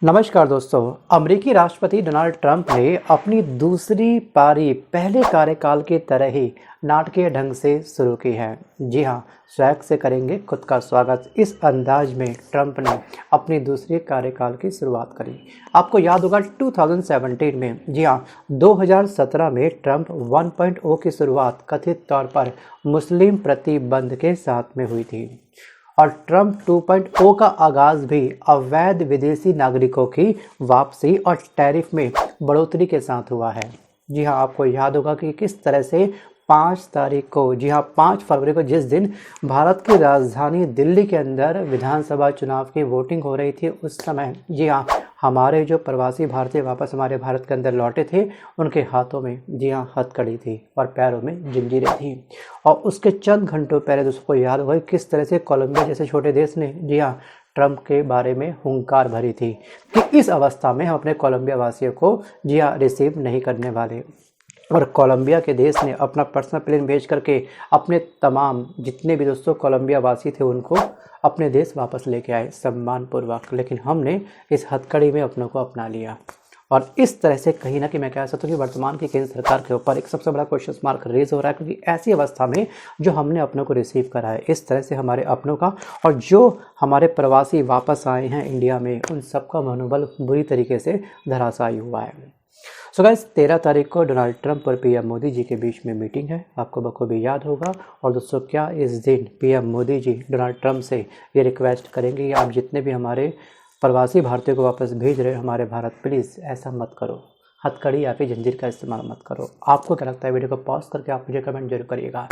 नमस्कार दोस्तों। अमेरिकी राष्ट्रपति डोनाल्ड ट्रंप ने अपनी दूसरी पारी पहले कार्यकाल की तरह ही नाटकीय ढंग से शुरू की है। जी हां, स्वैग से करेंगे खुद का स्वागत। इस अंदाज में ट्रंप ने अपनी दूसरी कार्यकाल की शुरुआत करी। आपको याद होगा 2017 में, जी हां, 2017 में ट्रंप 1.0 की शुरुआत कथित तौर पर मुस्लिम प्रतिबंध के साथ में हुई थी और ट्रंप 2.0 का आगाज भी अवैध विदेशी नागरिकों की वापसी और टैरिफ में बढ़ोतरी के साथ हुआ है। जी हां, आपको याद होगा कि किस तरह से 5 तारीख को, जी हां 5 फरवरी को, जिस दिन भारत की राजधानी दिल्ली के अंदर विधानसभा चुनाव की वोटिंग हो रही थी, उस समय जी हां हमारे जो प्रवासी भारतीय वापस हमारे भारत के अंदर लौटे थे, उनके हाथों में जी हां हथकड़ी थी और पैरों में जंजीरें थी। और उसके चंद घंटों पहले दोस्तों को याद होगा किस तरह से कोलंबिया जैसे छोटे देश ने जी हां ट्रंप के बारे में हुंकार भरी थी कि इस अवस्था में हम अपने कोलंबिया वासियों को जी हां रिसीव नहीं करने वाले। और कोलंबिया के देश ने अपना पर्सनल प्लेन भेज करके अपने तमाम जितने भी दोस्तों कोलंबिया वासी थे उनको अपने देश वापस लेके आए सम्मानपूर्वक। लेकिन हमने इस हथकड़ी में अपनों को अपना लिया और इस तरह से कहीं ना कहीं मैं कह सकता हूँ कि वर्तमान की केंद्र सरकार के ऊपर एक सबसे बड़ा क्वेश्चन मार्क रेज हो रहा है, क्योंकि ऐसी अवस्था में जो हमने अपनों को रिसीव करा है, इस तरह से हमारे अपनों का और जो हमारे प्रवासी वापस आए हैं इंडिया में, उन सबका मनोबल बुरी तरीके से धराशायी हुआ है। सो गाइस, 13 तारीख को डोनाल्ड ट्रंप और पीएम मोदी जी के बीच में मीटिंग है, आपको बखूबी याद होगा। और दोस्तों, क्या इस दिन PM Modi ji Donald Trump से ये रिक्वेस्ट करेंगे कि आप जितने भी हमारे प्रवासी भारतीयों को वापस भेज रहे हो हमारे भारत, प्लीज़ ऐसा मत करो, हथकड़ी या फिर जंजीर का इस्तेमाल मत करो। आपको क्या लगता है? वीडियो को पॉज करके आप मुझे कमेंट जरूर करिएगा।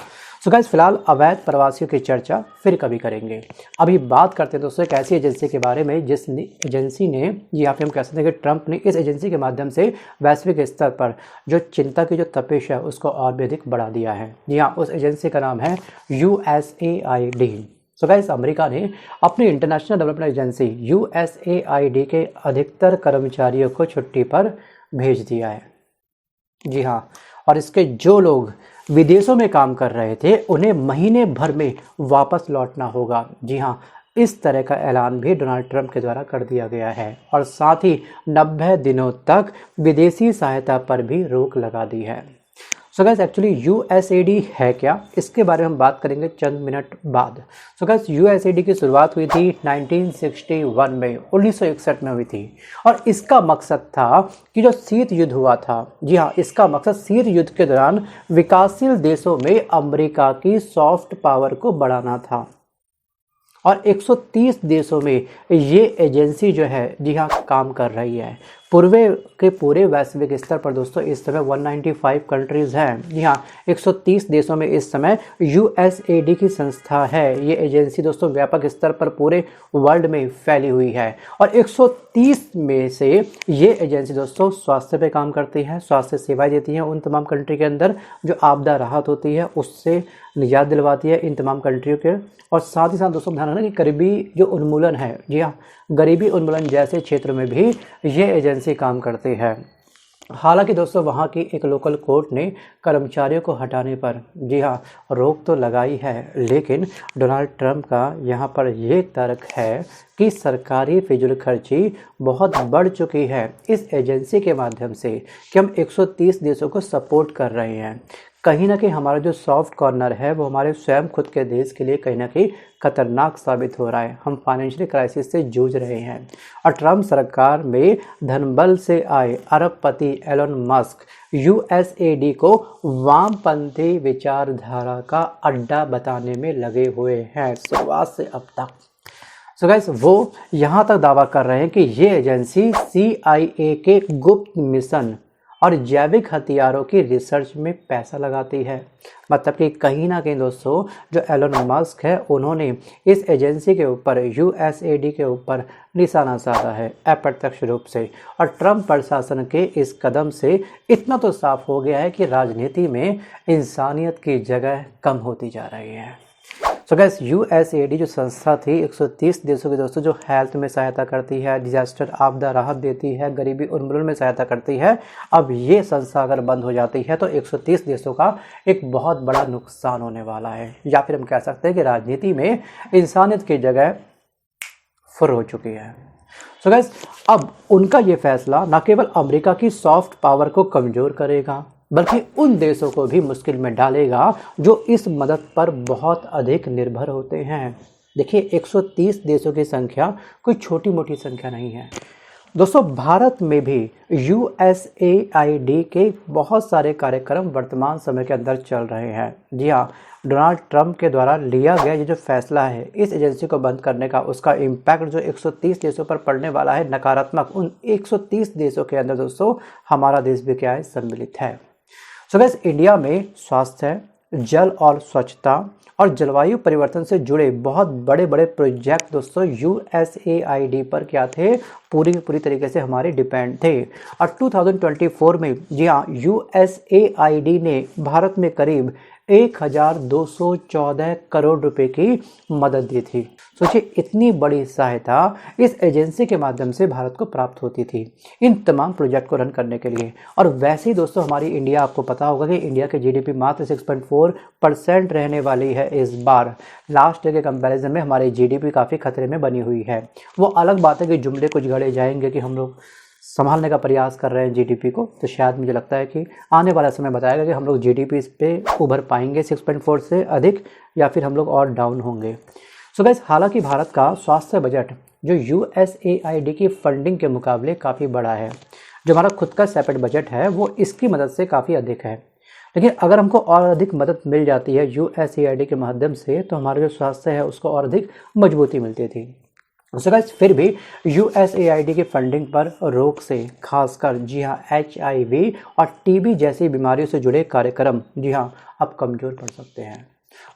सो गाइस, फिलहाल अवैध प्रवासियों की चर्चा फिर कभी करेंगे। अभी बात करते हैं दोस्तों एक ऐसी एजेंसी के बारे में जिस एजेंसी ने, यहाँ पे हम कह सकते हैं कि ट्रंप ने इस एजेंसी के माध्यम से वैश्विक स्तर पर जो चिंता की जो तपिश है उसको और भी अधिक बढ़ा दिया है। जी हाँ, उस एजेंसी का नाम है USAID। सो गाइस, अमेरिका ने अपनी इंटरनेशनल डेवलपमेंट एजेंसी USAID के अधिकतर कर्मचारियों को छुट्टी पर भेज दिया है। जी हाँ, और इसके जो लोग विदेशों में काम कर रहे थे उन्हें महीने भर में वापस लौटना होगा। जी हाँ, इस तरह का ऐलान भी डोनाल्ड ट्रंप के द्वारा कर दिया गया है और साथ ही 90 दिनों तक विदेशी सहायता पर भी रोक लगा दी है। सो गाइस, एक्चुअली USAID है क्या, इसके बारे में हम बात करेंगे चंद मिनट बाद। सो गाइस, USAID की शुरुआत हुई थी 1961 में, 1961 में हुई थी और इसका मकसद था कि जो शीत युद्ध हुआ था, जी हाँ, इसका मकसद शीत युद्ध के दौरान विकासशील देशों में अमेरिका की सॉफ्ट पावर को बढ़ाना था और 130 देशों में ये एजेंसी जो है जी हाँ काम कर रही है। पूरे वैश्विक स्तर पर दोस्तों इस समय 195 कंट्रीज़ हैं। जी हाँ, 130 देशों में इस समय USAID की संस्था है। ये एजेंसी दोस्तों व्यापक स्तर पर पूरे वर्ल्ड में फैली हुई है और 130 में से ये एजेंसी दोस्तों स्वास्थ्य पे काम करती है, स्वास्थ्य सेवाएं देती हैं उन तमाम कंट्री के अंदर, जो आपदा राहत होती है उससे निजात दिलवाती है इन तमाम कंट्रियों के। और साथ ही साथ दोस्तों ध्यान रखना कि गरीबी जो उन्मूलन है, जी हाँ, गरीबी उन्मूलन जैसे क्षेत्र में भी ये एजेंसी काम करती है। हालांकि दोस्तों वहाँ की एक लोकल कोर्ट ने कर्मचारियों को हटाने पर जी हाँ रोक तो लगाई है, लेकिन डोनाल्ड ट्रंप का यहाँ पर ये तर्क है कि सरकारी फिजूल खर्ची बहुत बढ़ चुकी है इस एजेंसी के माध्यम से कि हम 130 देशों को सपोर्ट कर रहे हैं। कहीं ना कहीं हमारा जो सॉफ्ट कॉर्नर है वो हमारे स्वयं खुद के देश के लिए कहीं ना कहीं खतरनाक साबित हो रहा है। हम फाइनेंशियल क्राइसिस से जूझ रहे हैं और ट्रंप सरकार में धनबल से आए अरबपति एलन मस्क USAID को वामपंथी विचारधारा का अड्डा बताने में लगे हुए हैं शुरुआत से अब तक। सो गाइस, वो यहाँ तक दावा कर रहे हैं कि ये एजेंसी CIA के गुप्त मिशन और जैविक हथियारों की रिसर्च में पैसा लगाती है। मतलब कि कहीं ना कहीं दोस्तों जो एलन मस्क है उन्होंने इस एजेंसी के ऊपर, USAID के ऊपर निशाना साधा है अप्रत्यक्ष रूप से। और ट्रंप प्रशासन के इस कदम से इतना तो साफ हो गया है कि राजनीति में इंसानियत की जगह कम होती जा रही है। सो गाइस, USAID जो संस्था थी 130 देशों के दोस्तों जो हेल्थ में सहायता करती है, डिजास्टर आपदा राहत देती है, गरीबी उन्मूलन में सहायता करती है, अब ये संस्था अगर बंद हो जाती है तो 130 देशों का एक बहुत बड़ा नुकसान होने वाला है। या फिर हम कह सकते हैं कि राजनीति में इंसानियत की जगह फुर हो चुकी है। सो गाइस, अब उनका ये फैसला न केवल अमेरिका की सॉफ्ट पावर को कमज़ोर करेगा, बल्कि उन देशों को भी मुश्किल में डालेगा जो इस मदद पर बहुत अधिक निर्भर होते हैं। देखिए, 130 देशों की संख्या कोई छोटी मोटी संख्या नहीं है। दोस्तों, भारत में भी USAID के बहुत सारे कार्यक्रम वर्तमान समय के अंदर चल रहे हैं। जी हाँ, डोनाल्ड ट्रंप के द्वारा लिया गया ये जो फैसला है इस एजेंसी को बंद करने का, उसका इम्पैक्ट जो 130 देशों पर पड़ने वाला है नकारात्मक, उन 130 देशों के अंदर दोस्तों हमारा देश भी क्या है, सम्मिलित है। सो गाइस, इंडिया में स्वास्थ्य, जल और स्वच्छता और जलवायु परिवर्तन से जुड़े बहुत बड़े बड़े प्रोजेक्ट दोस्तों USAID पर क्या थे, पूरी तरीके से हमारे डिपेंड थे। और 2024 में जी हाँ, USAID ने भारत में करीब 1214 करोड़ रुपए की मदद दी थी। सोचिए, इतनी बड़ी सहायता इस एजेंसी के माध्यम से भारत को प्राप्त होती थी इन तमाम प्रोजेक्ट को रन करने के लिए। और वैसे ही दोस्तों हमारी इंडिया, आपको पता होगा कि इंडिया की GDP मात्र 6.4% रहने वाली है इस बार। लास्ट ईयर के कंपैरिजन में हमारी GDP काफ़ी खतरे में बनी हुई है। वो अलग बात है कि जुमले कुछ गढ़े जाएंगे कि हम लोग संभालने का प्रयास कर रहे हैं GDP को, तो शायद मुझे लगता है कि आने वाला समय बताएगा कि हम लोग GDP पे उभर पाएंगे 6.4 से अधिक, या फिर हम लोग और डाउन होंगे। सो गाइस, हालांकि भारत का स्वास्थ्य बजट जो USAID की फंडिंग के मुकाबले काफ़ी बड़ा है, जो हमारा खुद का सेपरेट बजट है वो इसकी मदद से काफ़ी अधिक है। लेकिन अगर हमको और अधिक मदद मिल जाती है USAID के माध्यम से, तो हमारा जो स्वास्थ्य है उसको और अधिक मजबूती मिलती थी। सो गाइस, फिर भी USAID की फंडिंग पर रोक से खासकर जी हाँ HIV और TB जैसी बीमारियों से जुड़े कार्यक्रम जी हाँ अब कमज़ोर पड़ सकते हैं।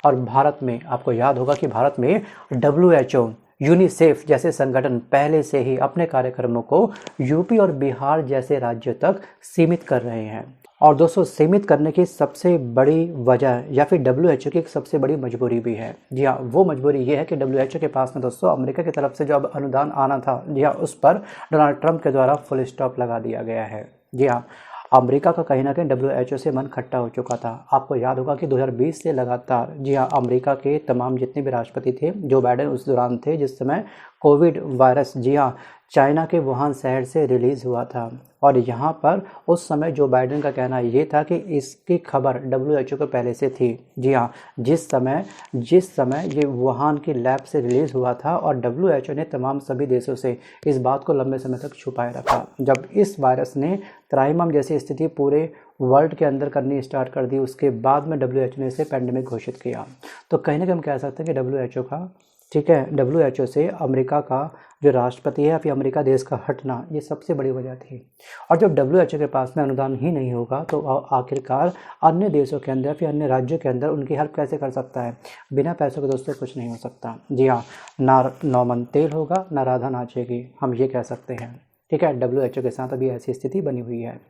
और भारत में आपको याद होगा कि भारत में WHO, यूनिसेफ जैसे संगठन पहले से ही अपने कार्यक्रमों को यूपी और बिहार जैसे राज्यों तक सीमित कर रहे हैं। और दोस्तों, सीमित करने की सबसे बड़ी वजह या फिर WHO की एक सबसे बड़ी मजबूरी भी है। जी हाँ, वो मजबूरी ये है कि WHO के पास में दोस्तों अमेरिका की तरफ से जो अब अनुदान आना था, जी हाँ, उस पर डोनाल्ड ट्रंप के द्वारा फुल स्टॉप लगा दिया गया है। जी हाँ, अमेरिका का कहीं ना कहीं WHO से मन खट्टा हो चुका था। आपको याद होगा कि 2020 से लगातार जी हाँ अमेरिका के तमाम जितने भी राष्ट्रपति थे, जो बाइडेन उस दौरान थे जिस समय कोविड वायरस जी हाँ चाइना के वुहान शहर से रिलीज़ हुआ था। और यहाँ पर उस समय जो बाइडेन का कहना ये था कि इसकी खबर WHO को पहले से थी। जी हाँ, जिस समय ये वुहान की लैब से रिलीज़ हुआ था और WHO ने तमाम सभी देशों से इस बात को लंबे समय तक छुपाए रखा। जब इस वायरस ने त्राहिमाम जैसी स्थिति पूरे वर्ल्ड के अंदर करनी स्टार्ट कर दी, उसके बाद में WHO ने इसे पैंडेमिक घोषित किया। तो कहीं ना कहीं हम कह सकते हैं कि WHO का, ठीक है, WHO से अमेरिका का जो राष्ट्रपति है या फिर अमेरिका देश का हटना, ये सबसे बड़ी वजह थी। और जब WHO के पास में अनुदान ही नहीं होगा तो आखिरकार अन्य देशों के अंदर फिर अन्य राज्यों के अंदर उनकी हेल्प कैसे कर सकता है। बिना पैसों के दोस्तों कुछ नहीं हो सकता। जी हाँ, ना नौमन तेल होगा ना राधा नाचेगी, हम ये कह सकते हैं। ठीक है, WHO के साथ अभी ऐसी स्थिति बनी हुई है।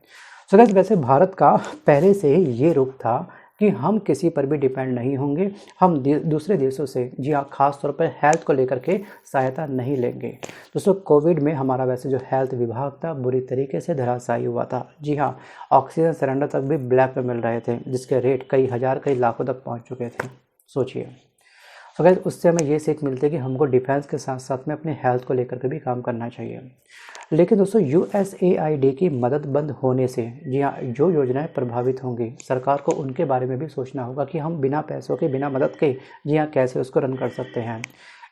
सो गाइस, वैसे भारत का पहले से ही ये रुख था कि हम किसी पर भी डिपेंड नहीं होंगे, हम दूसरे देशों से जी हाँ खास तौर पर हेल्थ को लेकर के सहायता नहीं लेंगे। दोस्तों, कोविड में हमारा वैसे जो हेल्थ विभाग था बुरी तरीके से धराशायी हुआ था। जी हाँ, ऑक्सीजन सिलेंडर तक भी ब्लैक में मिल रहे थे, जिसके रेट कई हज़ार कई लाखों तक पहुँच चुके थे। सोचिए। तो गाइस, उससे हमें ये सीख मिलती है कि हमको डिफेंस के साथ साथ में अपने हेल्थ को लेकर के भी काम करना चाहिए। लेकिन दोस्तों, USAID की मदद बंद होने से जी हाँ जो योजनाएं प्रभावित होंगी, सरकार को उनके बारे में भी सोचना होगा कि हम बिना पैसों के, बिना मदद के जी हाँ कैसे उसको रन कर सकते हैं।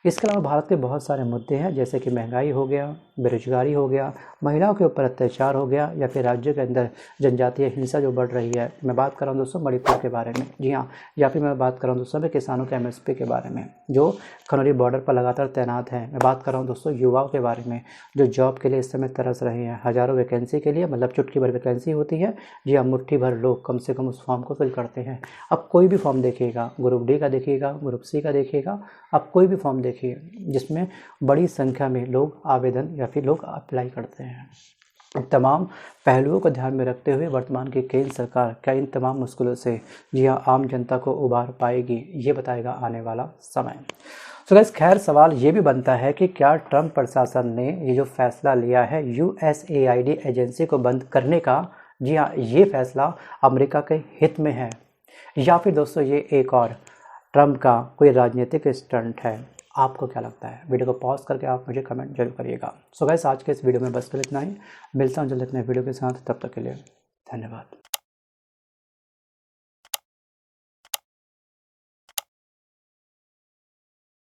इसके अलावा भारत के बहुत सारे मुद्दे हैं, जैसे कि महंगाई हो गया, बेरोजगारी हो गया, महिलाओं के ऊपर अत्याचार हो गया, या फिर राज्य के अंदर जनजातीय हिंसा जो बढ़ रही है। मैं बात कर रहा हूँ दोस्तों मणिपुर के बारे में, जी हाँ, या फिर मैं बात कर रहा हूँ दोस्तों मैं किसानों के MSP के बारे में जो खनौरी बॉर्डर पर लगातार तैनात हैं। मैं बात कर रहा हूँ दोस्तों युवाओं के बारे में जो जॉब के लिए इस समय तरस रहे हैं। हज़ारों वैकेंसी के लिए, मतलब चुटकी भर वैकेंसी होती है, जी हाँ, मुट्ठी भर लोग कम से कम उस फॉर्म को फिल करते हैं। अब कोई भी फॉर्म देखिएगा, ग्रुप D का देखिएगा, ग्रुप C का देखिएगा, अब कोई भी फॉर्म देखिए जिसमें बड़ी संख्या में लोग आवेदन या फिर लोग अप्लाई करते हैं। तमाम पहलुओं को ध्यान में रखते हुए वर्तमान की केंद्र सरकार क्या इन तमाम मुश्किलों से जी हाँ आम जनता को उबार पाएगी, ये बताएगा आने वाला समय। तो गाइस, खैर सवाल ये भी बनता है कि क्या ट्रंप प्रशासन ने ये जो फैसला लिया है USAID एजेंसी को बंद करने का, जी हाँ, ये फैसला अमेरिका के हित में है, या फिर दोस्तों ये एक और ट्रंप का कोई राजनीतिक स्टंट है। आपको क्या लगता है? वीडियो को पॉज करके आप मुझे कमेंट जरूर करिएगा। सो गाइस, आज के इस वीडियो में बस फिर इतना ही। मिलता हूँ जल्द अपने वीडियो के साथ, तब तक के लिए धन्यवाद।